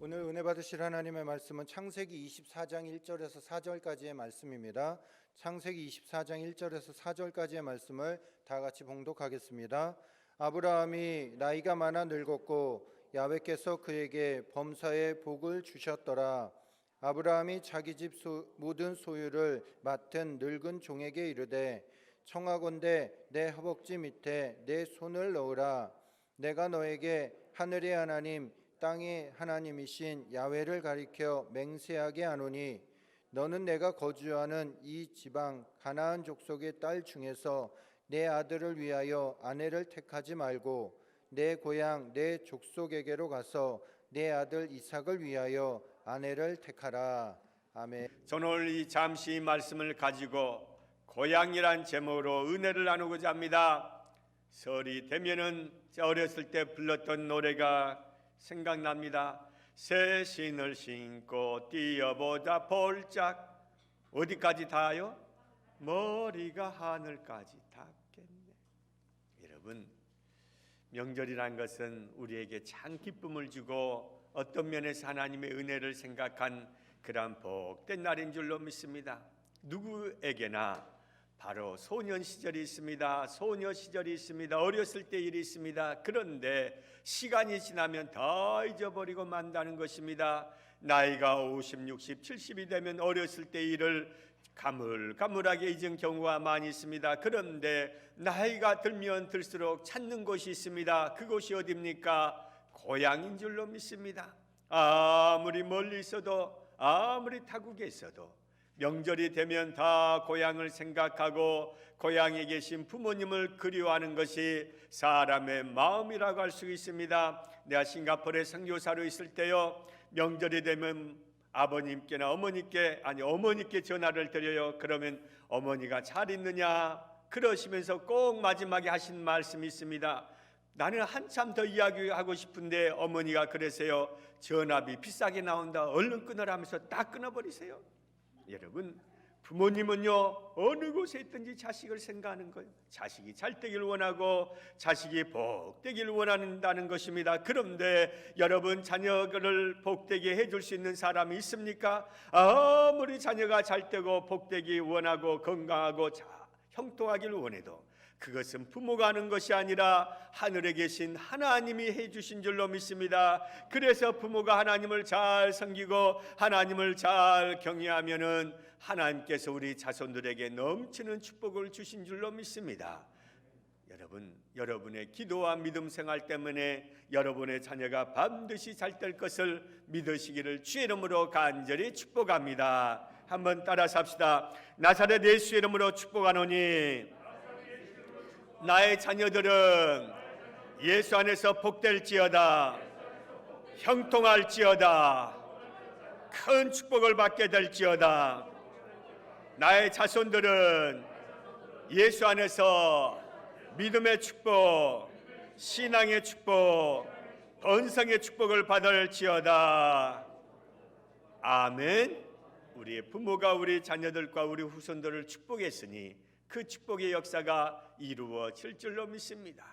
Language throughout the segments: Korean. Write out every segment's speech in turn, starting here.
오늘 은혜 받으실 하나님의 말씀은 창세기 24장 1절에서 4절까지의 말씀입니다. 창세기 24장 1절에서 4절까지의 말씀을 다 같이 봉독하겠습니다. 아브라함이 나이가 많아 늙었고 야훼께서 그에게 범사에 복을 주셨더라. 아브라함이 자기 집 모든 소유를 맡은 늙은 종에게 이르되 청하건대 내 허벅지 밑에 내 손을 넣으라. 내가 너에게 하늘의 하나님 땅의 하나님이신 야훼를 가리켜 맹세하게 하노니 너는 내가 거주하는 이 지방 가나안 족속의 딸 중에서 내 아들을 위하여 아내를 택하지 말고 내 고향 내 족속에게로 가서 내 아들 이삭을 위하여 아내를 택하라. 아멘. 저는 오늘 이 잠시 말씀을 가지고 고향이란 제목으로 은혜를 나누고자 합니다. 설이 되면은 어렸을 때 불렀던 노래가 생각납니다. 새 신을 신고 뛰어보자 볼짝. 어디까지 닿아요? 머리가 하늘까지 닿겠네. 여러분, 명절이란 것은 우리에게 참 기쁨을 주고 어떤 면에서 하나님의 은혜를 생각한 그런 복된 날인 줄로 믿습니다. 누구에게나 바로 소년 시절이 있습니다. 소녀 시절이 있습니다. 어렸을 때 일이 있습니다. 그런데 시간이 지나면 다 잊어버리고 만다는 것입니다. 나이가 50, 60, 70이 되면 어렸을 때 일을 가물가물하게 잊은 경우가 많이 있습니다. 그런데 나이가 들면 들수록 찾는 곳이 있습니다. 그곳이 어디입니까? 고향인 줄로 믿습니다. 아무리 멀리 있어도 아무리 타국에 있어도 명절이 되면 다 고향을 생각하고 고향에 계신 부모님을 그리워하는 것이 사람의 마음이라고 할 수 있습니다. 내가 싱가포르에 선교사로 있을 때요, 명절이 되면 아버님께나 어머니께 전화를 드려요. 그러면 어머니가 잘 있느냐 그러시면서 꼭 마지막에 하신 말씀이 있습니다. 나는 한참 더 이야기하고 싶은데 어머니가 그러세요. 전화비 비싸게 나온다. 얼른 끊으라면서 딱 끊어버리세요. 여러분, 부모님은요 어느 곳에 있든지 자식을 생각하는 거예요. 자식이 잘 되길 원하고 자식이 복되길 원한다는 것입니다. 그런데 여러분, 자녀를 복되게 해줄 수 있는 사람이 있습니까? 아무리 자녀가 잘 되고 복되기 원하고 건강하고 형통하길 원해도 그것은 부모가 하는 것이 아니라 하늘에 계신 하나님이 해주신 줄로 믿습니다. 그래서 부모가 하나님을 잘 섬기고 하나님을 잘 경외하면은 하나님께서 우리 자손들에게 넘치는 축복을 주신 줄로 믿습니다. 여러분, 여러분의 기도와 믿음 생활 때문에 여러분의 자녀가 반드시 잘 될 것을 믿으시기를 주의 이름으로 간절히 축복합니다. 한번 따라서 합시다. 나사렛 예수의 이름으로 축복하노니 나의 자녀들은 예수 안에서 복될지어다, 형통할지어다, 큰 축복을 받게 될지어다. 나의 자손들은 예수 안에서 믿음의 축복, 신앙의 축복, 번성의 축복을 받을지어다. 아멘. 우리의 부모가 우리 자녀들과 우리 후손들을 축복했으니 그 축복의 역사가 이루어질 줄로 믿습니다.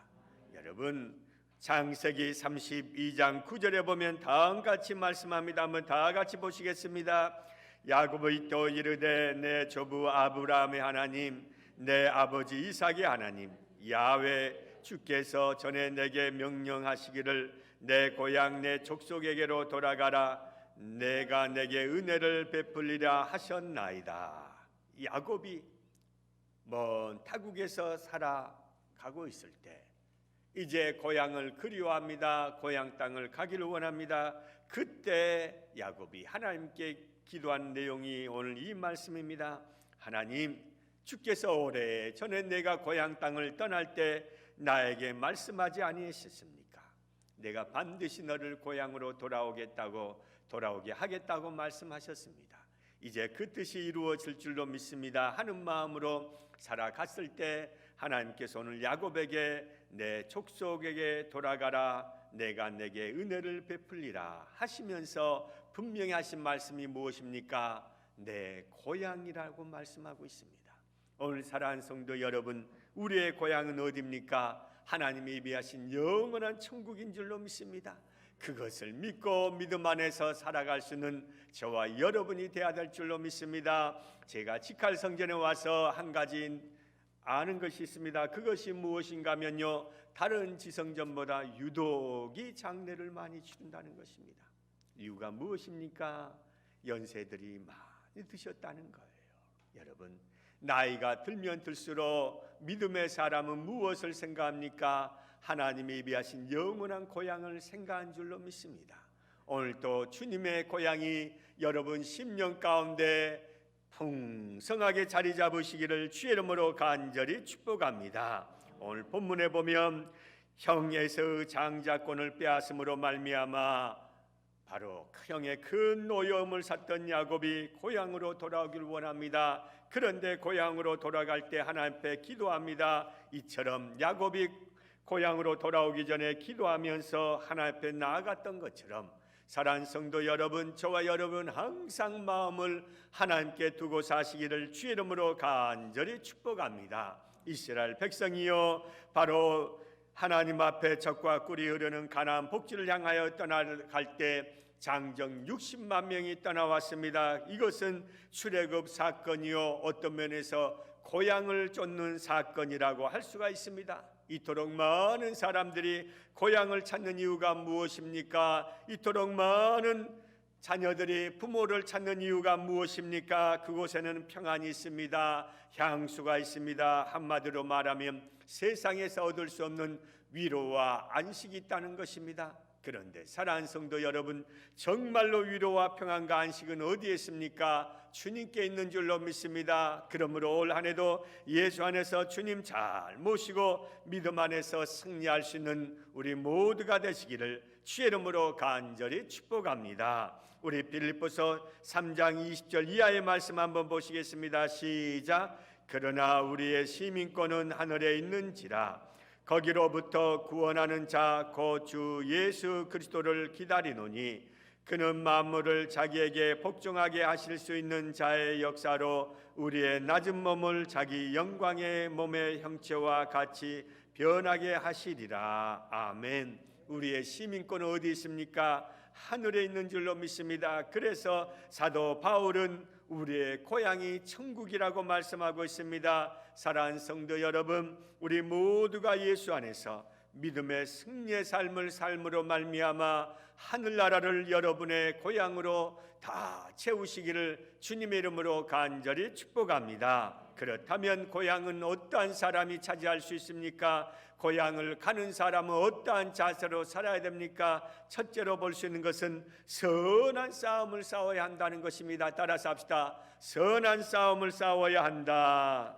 여러분, 창세기 32장 9절에 보면 다음같이 말씀합니다. 한번 다 같이 보시겠습니다. 야곱이 또 이르되 내 조부 아브라함의 하나님, 내 아버지 이삭의 하나님 야훼 주께서 전에 내게 명령하시기를 내 고향 내 족속에게로 돌아가라. 내가 내게 은혜를 베풀리라 하셨나이다. 야곱이 먼 타국에서 살아가고 있을 때 이제 고향을 그리워합니다. 고향 땅을 가기를 원합니다. 그때 야곱이 하나님께 기도한 내용이 오늘 이 말씀입니다. 하나님, 주께서 오래 전에 내가 고향 땅을 떠날 때 나에게 말씀하지 아니하셨습니까? 내가 반드시 너를 고향으로 돌아오게 하겠다고 말씀하셨습니다. 이제 그 뜻이 이루어질 줄로 믿습니다. 하는 마음으로 살아갔을 때 하나님께서 오늘 야곱에게 내 족속에게 돌아가라, 내가 내게 은혜를 베풀리라 하시면서 분명히 하신 말씀이 무엇입니까? 내 고향이라고 말씀하고 있습니다. 오늘 사랑하는 성도 여러분, 우리의 고향은 어디입니까? 하나님이 예비하신 영원한 천국인 줄로 믿습니다. 그것을 믿고 믿음 안에서 살아갈 수 있는 저와 여러분이 되어야 될 줄로 믿습니다. 제가 지칼 성전에 와서 한 가지 아는 것이 있습니다. 그것이 무엇인가 하면요, 다른 지성전보다 유독이 장례를 많이 치른다는 것입니다. 이유가 무엇입니까? 연세들이 많이 드셨다는 거예요. 여러분, 나이가 들면 들수록 믿음의 사람은 무엇을 생각합니까? 하나님이 예비하신 영원한 고향을 생각한 줄로 믿습니다. 오늘도 주님의 고향이 여러분 심령 가운데 풍성하게 자리 잡으시기를 주의 이름으로 간절히 축복합니다. 오늘 본문에 보면 형 에서의 장자권을 빼앗음으로 말미암아 바로 형의 큰 노여움을 샀던 야곱이 고향으로 돌아오길 원합니다. 그런데 고향으로 돌아갈 때 하나님 앞에 기도합니다. 이처럼 야곱이 고향으로 돌아오기 전에 기도하면서 하나님 앞에 나아갔던 것처럼 사랑하는 성도 여러분, 저와 여러분 항상 마음을 하나님께 두고 사시기를 주의 이름으로 간절히 축복합니다. 이스라엘 백성이요, 바로 하나님 앞에 젖과 꿀이 흐르는 가나안 복지를 향하여 떠나갈 때 장정 60만 명이 떠나왔습니다. 이것은 출애굽 사건이요, 어떤 면에서 고향을 쫓는 사건이라고 할 수가 있습니다. 이토록 많은 사람들이 고향을 찾는 이유가 무엇입니까? 이토록 많은 자녀들이 부모를 찾는 이유가 무엇입니까? 그곳에는 평안이 있습니다. 향수가 있습니다. 한마디로 말하면 세상에서 얻을 수 없는 위로와 안식이 있다는 것입니다. 그런데 사랑하는 성도 여러분, 정말로 위로와 평안과 안식은 어디에 있습니까? 주님께 있는 줄로 믿습니다. 그러므로 올 한해도 예수 안에서 주님 잘 모시고 믿음 안에서 승리할 수 있는 우리 모두가 되시기를 주의 이름으로 간절히 축복합니다. 우리 빌립보서 3장 20절 이하의 말씀 한번 보시겠습니다. 시작. 그러나 우리의 시민권은 하늘에 있는지라 거기로부터 구원하는 자 곧 주 예수 그리스도를 기다리노니 그는 만물을 자기에게 복종하게 하실 수 있는 자의 역사로 우리의 낮은 몸을 자기 영광의 몸의 형체와 같이 변하게 하시리라. 아멘. 우리의 시민권은 어디 있습니까? 하늘에 있는 줄로 믿습니다. 그래서 사도 바울은 우리의 고향이 천국이라고 말씀하고 있습니다. 사랑하는 성도 여러분, 우리 모두가 예수 안에서 믿음의 승리의 삶을 삶으로 말미암아 하늘나라를 여러분의 고향으로 다 채우시기를 주님의 이름으로 간절히 축복합니다. 그렇다면 고향은 어떠한 사람이 차지할 수 있습니까? 고향을 가는 사람은 어떠한 자세로 살아야 됩니까? 첫째로 볼 수 있는 것은 선한 싸움을 싸워야 한다는 것입니다. 따라서 합시다. 선한 싸움을 싸워야 한다.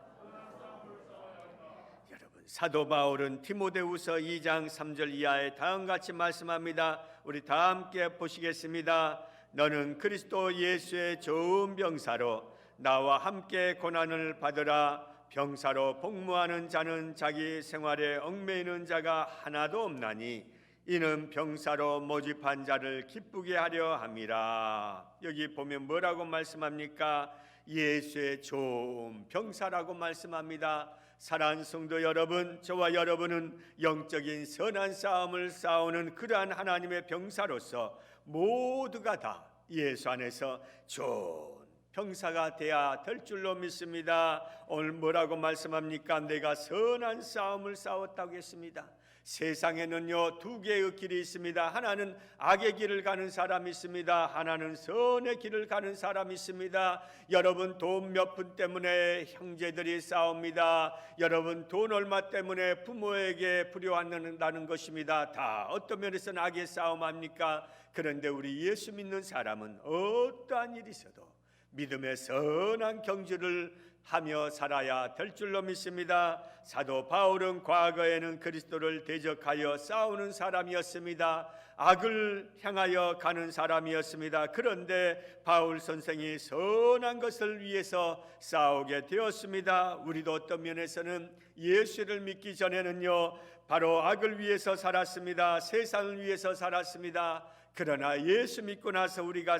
여러분, 사도 바울은 디모데후서 2장 3절 이하에 다음같이 말씀합니다. 우리 다 함께 보시겠습니다. 너는 그리스도 예수의 좋은 병사로 나와 함께 고난을 받으라. 병사로 복무하는 자는 자기 생활에 얽매이는 자가 하나도 없나니 이는 병사로 모집한 자를 기쁘게 하려 함이라. 여기 보면 뭐라고 말씀합니까? 예수의 좋은 병사라고 말씀합니다. 사랑하는 성도 여러분, 저와 여러분은 영적인 선한 싸움을 싸우는 그러한 하나님의 병사로서 모두가 다 예수 안에서 좋은 병사가 되어야 될 줄로 믿습니다. 오늘 뭐라고 말씀합니까? 내가 선한 싸움을 싸웠다고 했습니다. 세상에는요, 두 개의 길이 있습니다. 하나는 악의 길을 가는 사람이 있습니다. 하나는 선의 길을 가는 사람이 있습니다. 여러분, 돈 몇 푼 때문에 형제들이 싸웁니다. 여러분, 돈 얼마 때문에 부모에게 불효한다는 것입니다. 다 어떤 면에서는 악의 싸움 아닙니까? 그런데 우리 예수 믿는 사람은 어떠한 일이 있어도 믿음의 선한 경주를 하며 살아야 될 줄로 믿습니다. 사도 바울은 과거에는 그리스도를 대적하여 싸우는 사람이었습니다. 악을 향하여 가는 사람이었습니다. 그런데 바울 선생이 선한 것을 위해서 싸우게 되었습니다. 우리도 어떤 면에서는 예수를 믿기 전에는요, 바로 악을 위해서 살았습니다. 세상을 위해서 살았습니다. 그러나 예수 믿고 나서 우리가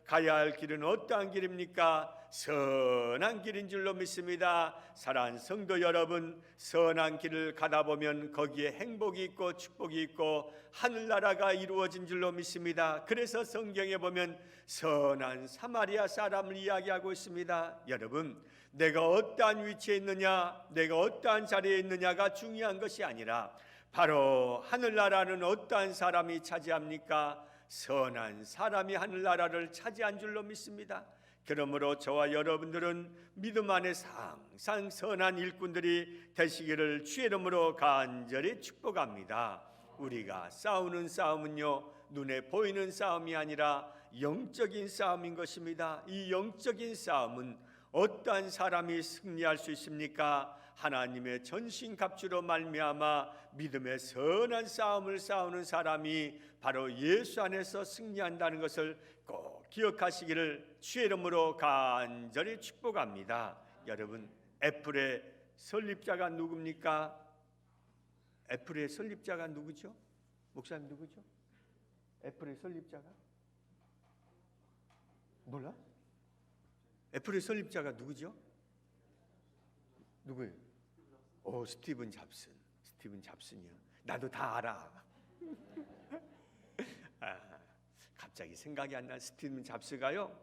가야 할 길은 어떠한 길입니까? 선한 길인 줄로 믿습니다. 사랑하는 성도 여러분, 선한 길을 가다 보면 거기에 행복이 있고 축복이 있고 하늘나라가 이루어진 줄로 믿습니다. 그래서 성경에 보면 선한 사마리아 사람을 이야기하고 있습니다. 여러분, 내가 어떠한 위치에 있느냐, 내가 어떠한 자리에 있느냐가 중요한 것이 아니라 바로 하늘나라는 어떠한 사람이 차지합니까? 선한 사람이 하늘나라를 차지한 줄로 믿습니다. 그러므로 저와 여러분들은 믿음 안에서 항상 선한 일꾼들이 되시기를 주의 이름으로 간절히 축복합니다. 우리가 싸우는 싸움은요, 눈에 보이는 싸움이 아니라 영적인 싸움인 것입니다. 이 영적인 싸움은 어떠한 사람이 승리할 수 있습니까? 하나님의 전신갑주로 말미암아 믿음의 선한 싸움을 싸우는 사람이 바로 예수 안에서 승리한다는 것을 꼭 기억하시기를 주의 이름으로 간절히 축복합니다. 여러분, 애플의 설립자가 누굽니까? 애플의 설립자가 누구죠? 목사님 누구죠? 애플의 설립자가? 몰라? 애플의 설립자가 누구죠? 누구예요? 스티븐 잡슨. 스티븐 잡슨이요. 나도 다 알아. 갑자기 생각이 안 나. 스티븐 잡스가요,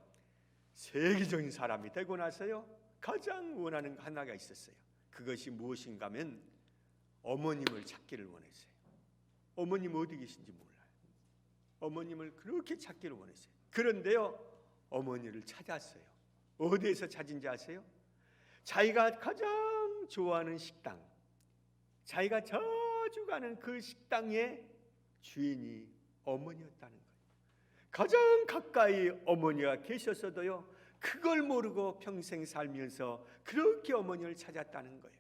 세계적인 사람이 되고 나서요, 가장 원하는 거 하나가 있었어요. 그것이 무엇인가 하면 어머님을 찾기를 원했어요. 어머님 어디 계신지 몰라요. 어머님을 그렇게 찾기를 원했어요. 그런데요, 어머니를 찾았어요. 어디에서 찾은지 아세요? 자기가 가장 좋아하는 식당, 자기가 자주 가는 그 식당의 주인이 어머니였다는 거예요. 가장 가까이 어머니가 계셨어도요, 그걸 모르고 평생 살면서 그렇게 어머니를 찾았다는 거예요.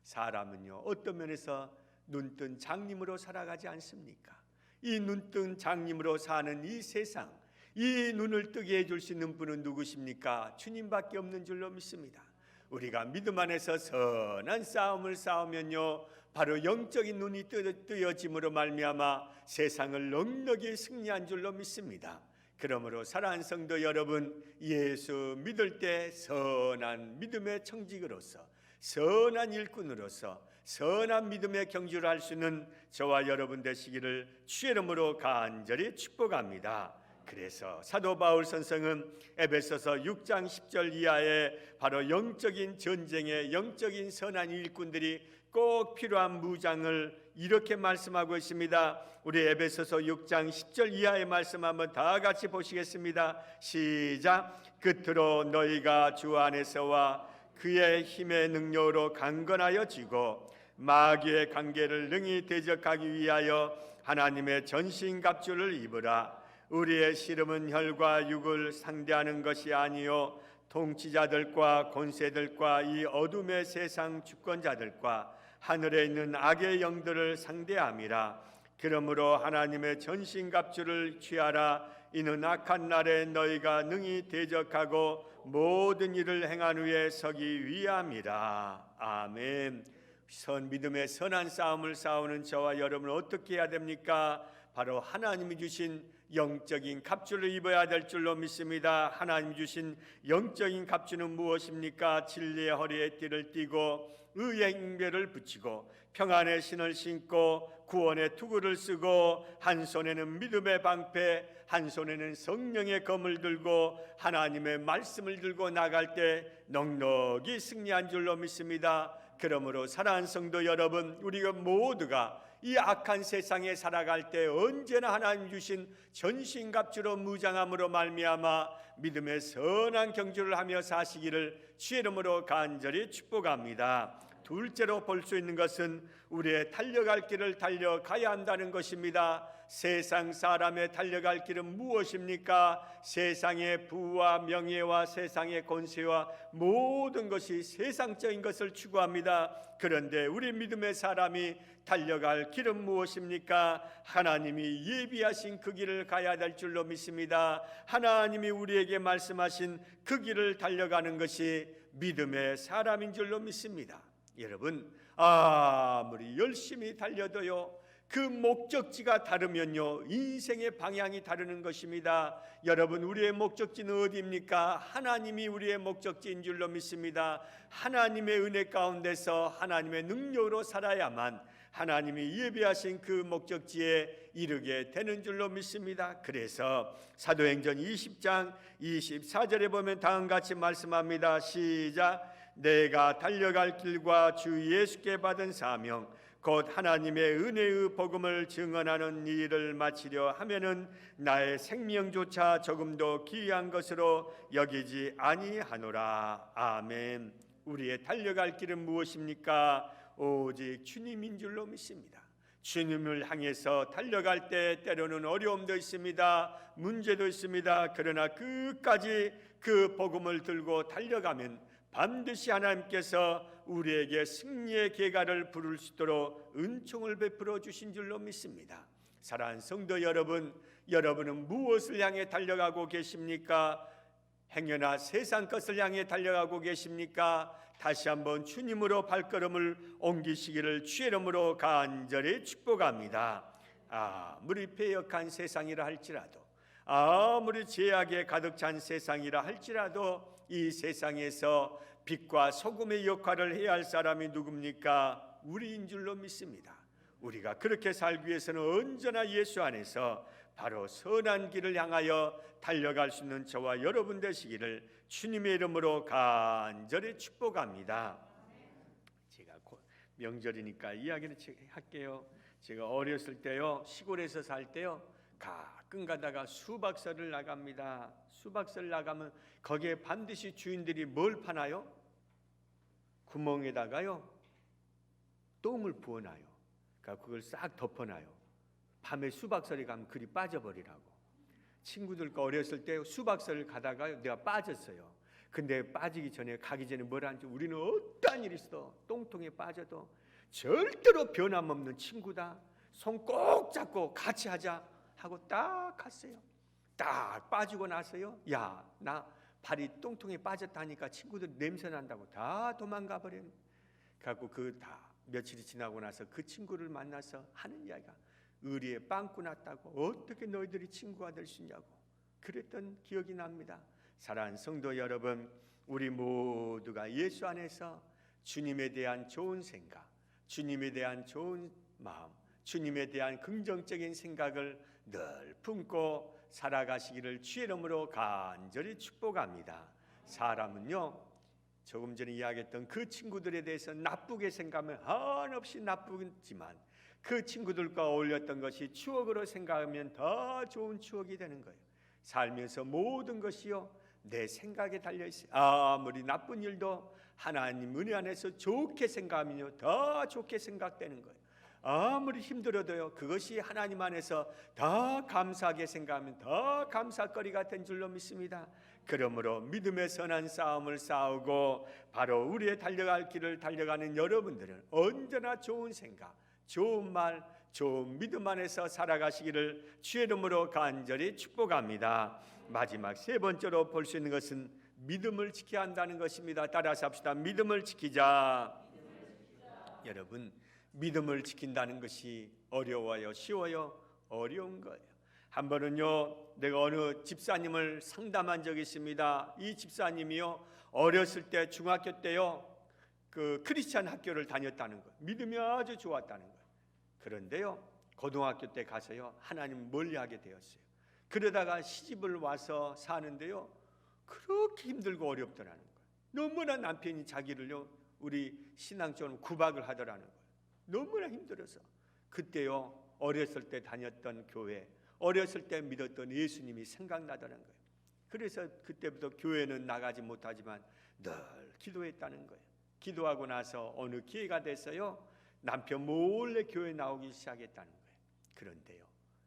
사람은요, 어떤 면에서 눈뜬 장님으로 살아가지 않습니까? 이 눈뜬 장님으로 사는 이 세상, 이 눈을 뜨게 해줄 수 있는 분은 누구십니까? 주님밖에 없는 줄로 믿습니다. 우리가 믿음 안에서 선한 싸움을 싸우면요, 바로 영적인 눈이 뜨여짐으로 말미암아 세상을 넉넉히 승리한 줄로 믿습니다. 그러므로 사랑하는 성도 여러분, 예수 믿을 때 선한 믿음의 청직으로서, 선한 일꾼으로서 선한 믿음의 경주를 할 수 있는 저와 여러분 되시기를 주의 이름으로 간절히 축복합니다. 그래서 사도 바울 선생은 에베소서 6장 10절 이하에 바로 영적인 전쟁에 영적인 선한 일꾼들이 꼭 필요한 무장을 이렇게 말씀하고 있습니다. 우리 에베소서 6장 10절 이하의 말씀 한번 다 같이 보시겠습니다. 시작. 끝으로 너희가 주 안에서와 그의 힘의 능력으로 강건하여 지고 마귀의 관계를 능히 대적하기 위하여 하나님의 전신갑주를 입으라. 우리의 씨름은 혈과 육을 상대하는 것이 아니요 통치자들과 권세들과 이 어둠의 세상 주권자들과 하늘에 있는 악의 영들을 상대함이라. 그러므로 하나님의 전신갑주를 취하라. 이는 악한 날에 너희가 능히 대적하고 모든 일을 행한 후에 서기 위함이라. 아멘. 믿음의 선한 싸움을 싸우는 저와 여러분은 어떻게 해야 됩니까? 바로 하나님이 주신 영적인 갑주를 입어야 될 줄로 믿습니다. 하나님 주신 영적인 갑주는 무엇입니까? 진리의 허리에 띠를 띠고 의의 인배를 붙이고 평안의 신을 신고 구원의 투구를 쓰고 한 손에는 믿음의 방패, 한 손에는 성령의 검을 들고 하나님의 말씀을 들고 나갈 때 넉넉히 승리한 줄로 믿습니다. 그러므로 사랑하는 성도 여러분, 우리가 모두가 이 악한 세상에 살아갈 때 언제나 하나님 주신 전신갑주로 무장함으로 말미암아 믿음의 선한 경주를 하며 사시기를 주의 이름으로 간절히 축복합니다. 둘째로 볼 수 있는 것은 우리의 달려갈 길을 달려가야 한다는 것입니다. 세상 사람의 달려갈 길은 무엇입니까? 세상의 부와 명예와 세상의 권세와 모든 것이 세상적인 것을 추구합니다. 그런데 우리 믿음의 사람이 달려갈 길은 무엇입니까? 하나님이 예비하신 그 길을 가야 될 줄로 믿습니다. 하나님이 우리에게 말씀하신 그 길을 달려가는 것이 믿음의 사람인 줄로 믿습니다. 여러분, 아무리 열심히 달려도요, 그 목적지가 다르면요, 인생의 방향이 다르는 것입니다. 여러분, 우리의 목적지는 어디입니까? 하나님이 우리의 목적지인 줄로 믿습니다. 하나님의 은혜 가운데서 하나님의 능력으로 살아야만 하나님이 예비하신 그 목적지에 이르게 되는 줄로 믿습니다. 그래서 사도행전 20장 24절에 보면 다음과 같이 말씀합니다. 시작. 내가 달려갈 길과 주 예수께 받은 사명 곧 하나님의 은혜의 복음을 증언하는 일을 마치려 하면은 나의 생명조차 조금도 귀한 것으로 여기지 아니하노라. 아멘. 우리의 달려갈 길은 무엇입니까? 오직 주님인 줄로 믿습니다. 주님을 향해서 달려갈 때 때로는 어려움도 있습니다. 문제도 있습니다. 그러나 끝까지 그 복음을 들고 달려가면 반드시 하나님께서 우리에게 승리의 계가를 부를 수 있도록 은총을 베풀어 주신 줄로 믿습니다. 사랑하는 성도 여러분, 여러분은 무엇을 향해 달려가고 계십니까? 행여나 세상 것을 향해 달려가고 계십니까? 다시 한번 주님으로 발걸음을 옮기시기를 주의 이름으로 간절히 축복합니다. 아무리 패역한 세상이라 할지라도, 아무리 죄악에 가득 찬 세상이라 할지라도 이 세상에서 빛과 소금의 역할을 해야 할 사람이 누굽니까? 우리인 줄로 믿습니다. 우리가 그렇게 살기 위해서는 언제나 예수 안에서 바로 선한 길을 향하여 달려갈 수 있는 저와 여러분 되시기를 주님의 이름으로 간절히 축복합니다. 제가 명절이니까 이야기를 할게요. 제가 어렸을 때요, 시골에서 살 때요, 가끔 가다가 수박썰을 나갑니다. 수박썰 나가면 거기에 반드시 주인들이 뭘 파나요? 구멍에다가요 똥을 부어놔요. 그러니까 그걸 싹 덮어놔요. 밤에 수박썰이 가면 그리 빠져버리라고. 친구들과 어렸을 때 수박썰을 가다가 내가 빠졌어요. 근데 빠지기 전에, 가기 전에 뭘 하는지, 우리는 어떠한 일이 있어 똥통에 빠져도 절대로 변함없는 친구다, 손 꼭 잡고 같이 하자 하고 딱 갔어요. 딱 빠지고 나서요, 야, 나 발이 똥통에 빠졌다니까 친구들 냄새 난다고 다 도망가 버렸네. 그래갖고 그 다 며칠이 지나고 나서 그 친구를 만나서 하는 이야기가, 의리에 빵꾸 났다고, 어떻게 너희들이 친구가 될 수 있냐고 그랬던 기억이 납니다. 사랑하는 성도 여러분, 우리 모두가 예수 안에서 주님에 대한 좋은 생각, 주님에 대한 좋은 마음, 주님에 대한 긍정적인 생각을 늘 품고 살아가시기를 주의 이름으로 간절히 축복합니다. 사람은요, 조금 전에 이야기했던 그 친구들에 대해서 나쁘게 생각하면 한없이 나쁘지만 그 친구들과 어울렸던 것이 추억으로 생각하면 더 좋은 추억이 되는 거예요. 살면서 모든 것이요 내 생각에 달려 있어요. 아무리 나쁜 일도 하나님 은혜 안에서 좋게 생각하면요 더 좋게 생각되는 거예요. 아무리 힘들어도요 그것이 하나님 안에서 더 감사하게 생각하면 더 감사거리가 된 줄로 믿습니다. 그러므로 믿음의 선한 싸움을 싸우고 바로 우리의 달려갈 길을 달려가는 여러분들은 언제나 좋은 생각, 좋은 말, 좋은 믿음 안에서 살아가시기를 주의 이름으로 간절히 축복합니다. 마지막 세 번째로 볼 수 있는 것은 믿음을 지켜야 한다는 것입니다. 따라서 합시다. 믿음을 지키자. 여러분, 믿음을 지킨다는 것이 어려워요? 쉬워요? 어려운 거예요. 한 번은요, 내가 어느 집사님을 상담한 적이 있습니다. 이 집사님이요, 어렸을 때 중학교 때요, 그 크리스찬 학교를 다녔다는 거예요. 믿음이 아주 좋았다는 거예요. 그런데요, 고등학교 때 가서요, 하나님 멀리하게 되었어요. 그러다가 시집을 와서 사는데요, 그렇게 힘들고 어렵더라는 거예요. 너무나 남편이 자기를요, 우리 신앙적으로 구박을 하더라는 거예요. 너무나 힘들어서. 그때요, 어렸을 때 다녔던 교회, 어렸을 때 믿었던 예수님이 생각나더라는 거예요. 그래서 그때부터 교회는 나가지 못하지만 늘 기도했다는 거예요. 기도하고 나서 어느 기회가 됐어요, 남편 몰래 교회 나오기 시작했다는 거예요. 그런데요,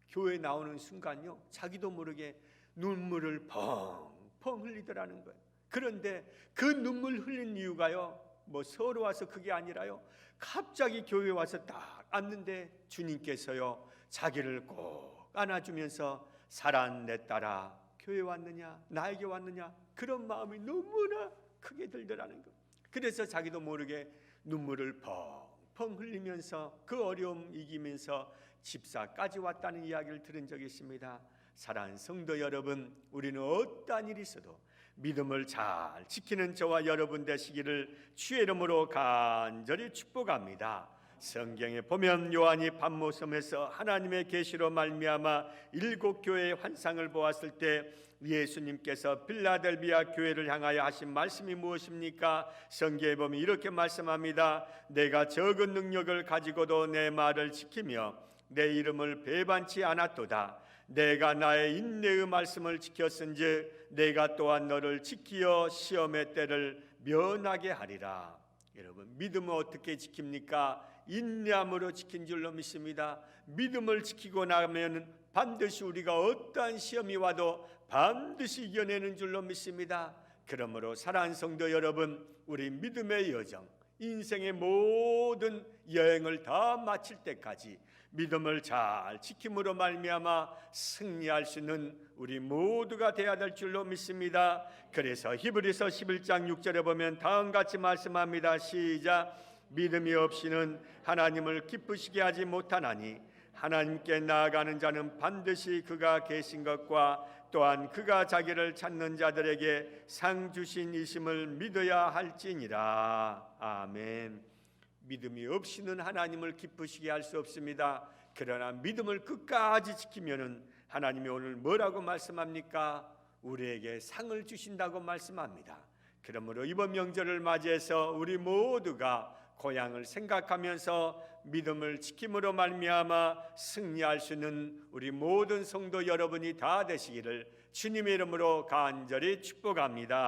교회 나오는 순간요, 자기도 모르게 눈물을 펑펑 흘리더라는 거예요. 그런데 그 눈물 흘린 이유가요, 뭐 서로 와서 그게 아니라요, 갑자기 교회 와서 딱 앉는데 주님께서요 자기를 꼭 안아주면서 사랑 내 딸아 교회 왔느냐, 나에게 왔느냐, 그런 마음이 너무나 크게 들더라는 거예요. 그래서 자기도 모르게 눈물을 펑펑 흘리면서 그 어려움 이기면서 집사까지 왔다는 이야기를 들은 적이 있습니다. 사랑하는 성도 여러분, 우리는 어떠한 일이 있어도 믿음을 잘 지키는 저와 여러분 되시기를 주의 이름으로 간절히 축복합니다. 성경에 보면 요한이 밤모섬에서 하나님의 계시로 말미암아 7교회의 환상을 보았을 때 예수님께서 빌라델비아 교회를 향하여 하신 말씀이 무엇입니까? 성경에 보면 이렇게 말씀합니다. 내가 적은 능력을 가지고도 내 말을 지키며 내 이름을 배반치 않았도다. 내가 나의 인내의 말씀을 지켰은즉 내가 또한 너를 지키어 시험의 때를 면하게 하리라. 여러분, 믿음을 어떻게 지킵니까? 인내함으로 지킨 줄로 믿습니다. 믿음을 지키고 나면 반드시 우리가 어떠한 시험이 와도 반드시 이겨내는 줄로 믿습니다. 그러므로 사랑하는 성도 여러분, 우리 믿음의 여정, 인생의 모든 여행을 다 마칠 때까지 믿음을 잘 지킴으로 말미암아 승리할 수 있는 우리 모두가 되어야 될 줄로 믿습니다. 그래서 히브리서 11장 6절에 보면 다음같이 말씀합니다. 시작. 믿음이 없이는 하나님을 기쁘시게 하지 못하나니 하나님께 나아가는 자는 반드시 그가 계신 것과 또한 그가 자기를 찾는 자들에게 상 주신 이심을 믿어야 할지니라. 아멘. 믿음이 없이는 하나님을 기쁘시게 할 수 없습니다. 그러나 믿음을 끝까지 지키면은 하나님이 오늘 뭐라고 말씀합니까? 우리에게 상을 주신다고 말씀합니다. 그러므로 이번 명절을 맞이해서 우리 모두가 고향을 생각하면서 믿음을 지킴으로 말미암아 승리할 수 있는 우리 모든 성도 여러분이 다 되시기를 주님의 이름으로 간절히 축복합니다.